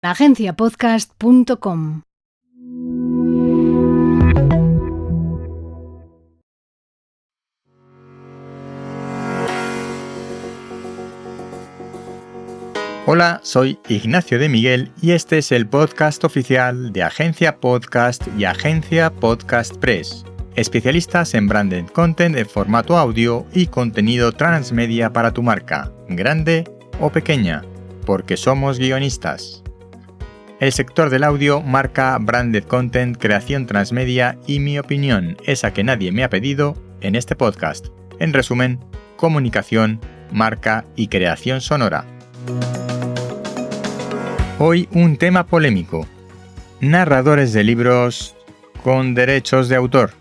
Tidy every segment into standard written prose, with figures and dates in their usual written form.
agenciapodcast.com. Hola, soy Ignacio de Miguel y este es el podcast oficial de Agencia Podcast y Agencia Podcast Press, especialistas en branded content de formato audio y contenido transmedia para tu marca, grande o pequeña, porque somos guionistas. El sector del audio marca branded content, creación transmedia y mi opinión, esa que nadie me ha pedido en este podcast. En resumen, comunicación, marca y creación sonora. Hoy un tema polémico: narradores de libros con derechos de autor.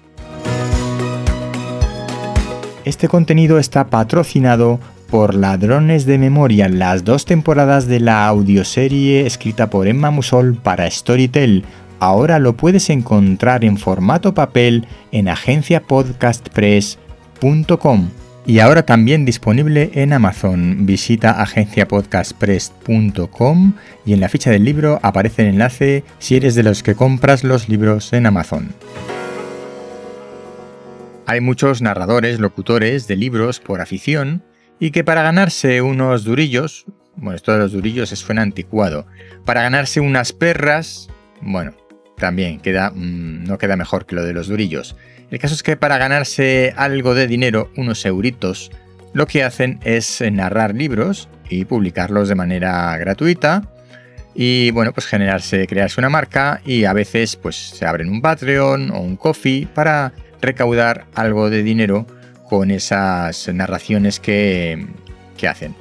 Este contenido está patrocinado por Ladrones de Memoria, las 2 temporadas de la audioserie escrita por Emma Musol para Storytel. Ahora lo puedes encontrar en formato papel en agenciapodcastpress.com. Y ahora también disponible en Amazon. Visita agenciapodcastpress.com y en la ficha del libro aparece el enlace si eres de los que compras los libros en Amazon. Hay muchos narradores, locutores de libros por afición y que para ganarse unos durillos, bueno, esto de los durillos suena anticuado, para ganarse unas perras, bueno, también no queda mejor que lo de los durillos. El caso es que para ganarse algo de dinero, unos euritos, lo que hacen es narrar libros y publicarlos de manera gratuita y, bueno, pues crearse una marca y a veces pues se abren un Patreon o un Ko-fi para recaudar algo de dinero con esas narraciones que hacen.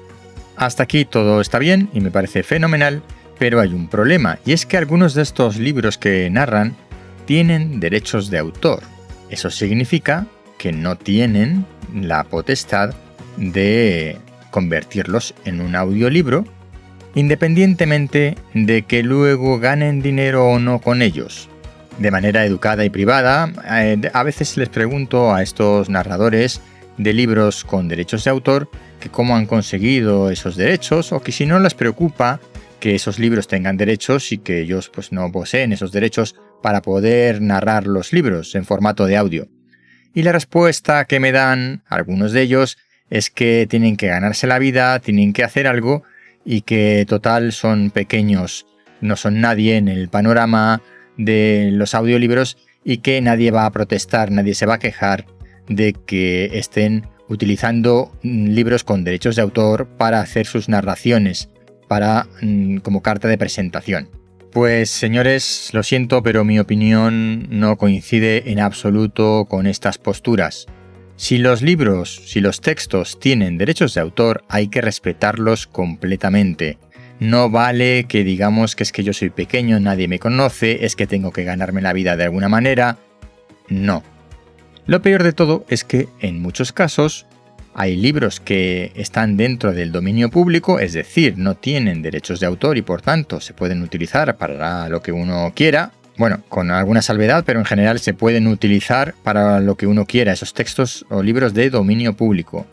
Hasta aquí todo está bien y me parece fenomenal, pero hay un problema, y es que algunos de estos libros que narran tienen derechos de autor. Eso significa que no tienen la potestad de convertirlos en un audiolibro, independientemente de que luego ganen dinero o no con ellos. De manera educada y privada, a veces les pregunto a estos narradores de libros con derechos de autor que cómo han conseguido esos derechos, o que si no les preocupa que esos libros tengan derechos y que ellos pues no poseen esos derechos para poder narrar los libros en formato de audio. Y la respuesta que me dan algunos de ellos es que tienen que ganarse la vida, tienen que hacer algo y que total son pequeños, no son nadie en el panorama de los audiolibros y que nadie va a protestar, nadie se va a quejar de que estén utilizando libros con derechos de autor para hacer sus narraciones, como carta de presentación. Pues señores, lo siento, pero mi opinión no coincide en absoluto con estas posturas. Si los textos tienen derechos de autor, hay que respetarlos completamente. No vale que digamos que es que yo soy pequeño, nadie me conoce, es que tengo que ganarme la vida de alguna manera. No. Lo peor de todo es que en muchos casos hay libros que están dentro del dominio público, es decir, no tienen derechos de autor y por tanto se pueden utilizar para lo que uno quiera. Bueno, con alguna salvedad, pero en general se pueden utilizar para lo que uno quiera, esos textos o libros de dominio público.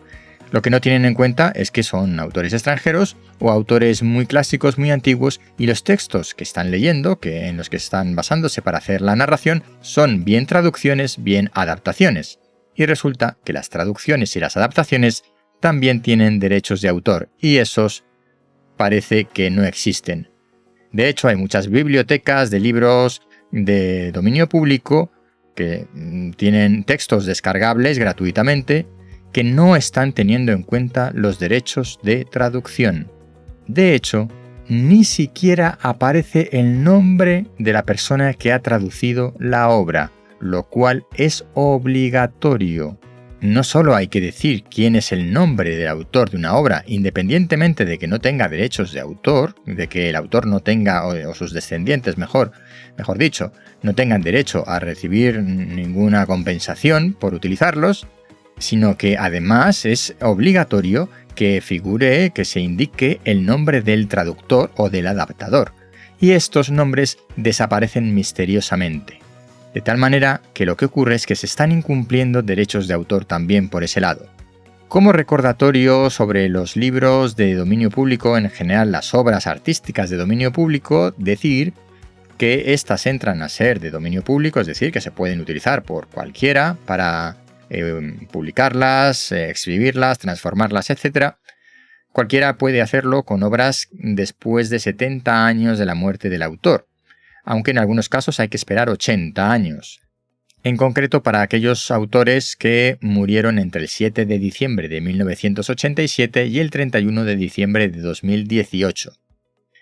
Lo que no tienen en cuenta es que son autores extranjeros o autores muy clásicos, muy antiguos, y los textos que están leyendo, en los que están basándose para hacer la narración, son bien traducciones, bien adaptaciones. Y resulta que las traducciones y las adaptaciones también tienen derechos de autor, y esos parece que no existen. De hecho, hay muchas bibliotecas de libros de dominio público que tienen textos descargables gratuitamente que no están teniendo en cuenta los derechos de traducción. De hecho, ni siquiera aparece el nombre de la persona que ha traducido la obra, lo cual es obligatorio. No solo hay que decir quién es el nombre del autor de una obra, independientemente de que no tenga derechos de autor, de que el autor no tenga, o sus descendientes, mejor dicho, no tengan derecho a recibir ninguna compensación por utilizarlos, sino que además es obligatorio que figure, que se indique el nombre del traductor o del adaptador, y estos nombres desaparecen misteriosamente. De tal manera que lo que ocurre es que se están incumpliendo derechos de autor también por ese lado. Como recordatorio sobre los libros de dominio público, en general las obras artísticas de dominio público, decir que éstas entran a ser de dominio público, es decir, que se pueden utilizar por cualquiera para publicarlas, exhibirlas, transformarlas, etc. Cualquiera puede hacerlo con obras después de 70 años de la muerte del autor, aunque en algunos casos hay que esperar 80 años. En concreto para aquellos autores que murieron entre el 7 de diciembre de 1987 y el 31 de diciembre de 2018.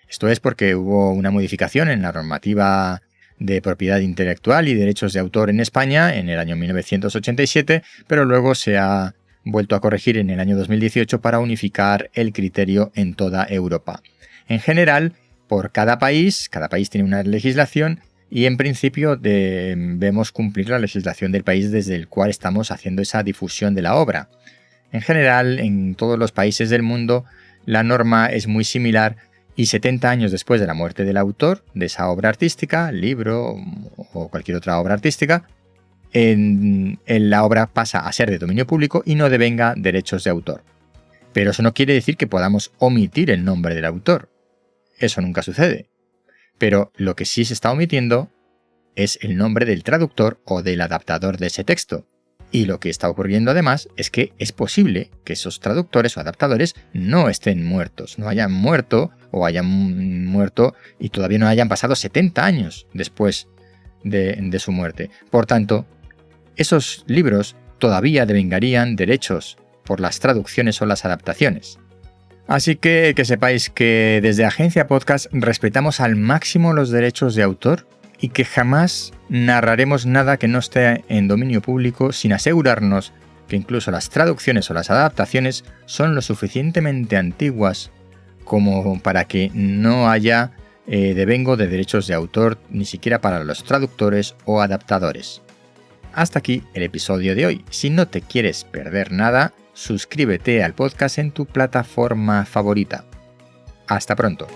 Esto es porque hubo una modificación en la normativa de propiedad intelectual y derechos de autor en España en el año 1987, pero luego se ha vuelto a corregir en el año 2018 para unificar el criterio en toda Europa. En general, por cada país tiene una legislación y en principio debemos cumplir la legislación del país desde el cual estamos haciendo esa difusión de la obra. En general, en todos los países del mundo, la norma es muy similar y 70 años después de la muerte del autor de esa obra artística, libro o cualquier otra obra artística, la obra pasa a ser de dominio público y no devenga derechos de autor. Pero eso no quiere decir que podamos omitir el nombre del autor. Eso nunca sucede. Pero lo que sí se está omitiendo es el nombre del traductor o del adaptador de ese texto. Y lo que está ocurriendo además es que es posible que esos traductores o adaptadores no estén muertos, no hayan muerto o hayan muerto y todavía no hayan pasado 70 años después de su muerte. Por tanto, esos libros todavía devengarían derechos por las traducciones o las adaptaciones. Así que sepáis que desde Agencia Podcast respetamos al máximo los derechos de autor y que jamás narraremos nada que no esté en dominio público sin asegurarnos que incluso las traducciones o las adaptaciones son lo suficientemente antiguas como para que no haya devengo de derechos de autor ni siquiera para los traductores o adaptadores. Hasta aquí el episodio de hoy. Si no te quieres perder nada, suscríbete al podcast en tu plataforma favorita. Hasta pronto.